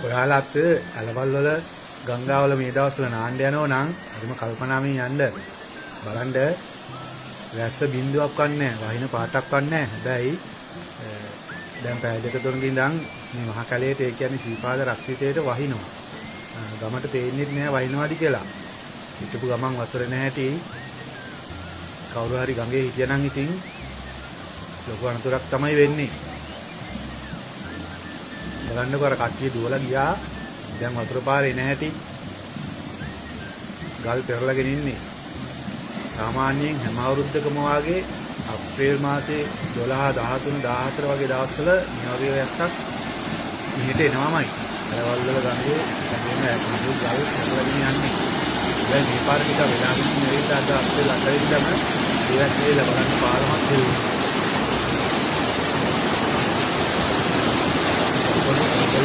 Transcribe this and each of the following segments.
ඔයාලත් ඇලවල් වල ගංගාවල මේ දවස්වල නාන්න යනවා නම් හරිම කල්පනාවෙන් යන්න. බලන්න වැස්ස බින්දුවක් වන්නේ නැහැ, වහින පාටක් වන්නේ නැහැ. හැබැයි දැන් පැය දෙක තුනක ඉඳන් මේ මහ කැලේට ඒ කියන්නේ ශ්‍රීපාද රක්ෂිතේට වහිනවා. ගමට පේන්නේ නැහැ වහිනවාද කියලා. හිටපු ගමන් වතුර නැහැටි කවුරු හරි ගඟේ හිටියනම් ඉතින් ලොකු අනතුරක් තමයි වෙන්නේ. බලන්නකො අර කට්ටිය දුවලා ගියා. දැන් වතුර පාරේ නැහැටි ගල් පෙරලගෙන ඉන්නේ. සාමාන්‍යයෙන් හැම අවුරුද්දකම වාගේ අප්‍රේල් මාසේ 12 13 14 වගේ දවස්වල මේ වගේ වැස්සක් මෙහෙට එනවාමයි. ඇලවල් වල ගඟේ හැමෝම ගල් පෙරලගෙන යන්නේ. දැන් මේ පාර ටික වෙලාවෙන් මෙහෙට අද අප්‍රේල් 8 වෙනිදාම ඒ වැස්සේ බලන්න පාරමක් දෙන්නේ.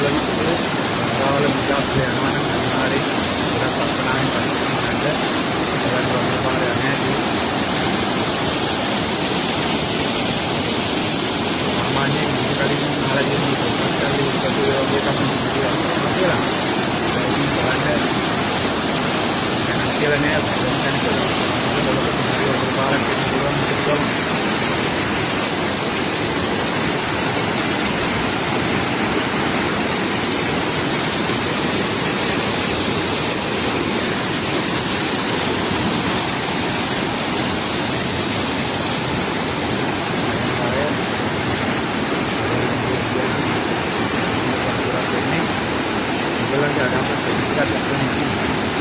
ගංගාවල මුදාස්ල යනවා නම් අනිවාර්යෙන් ගොඩක් කල්පනාවෙන් පරිස්සමෙන් යන්න. බලන්න පාර යන්නේ නැහැ. සාමාන්‍යයෙන් මේ කලින් අහලා තියෙන පොත්වල වගේ තමයි කියලා. බලන්න කියලා නෑ දැන් කියලා. පාරක් තියෙනවා. Ada apa sih?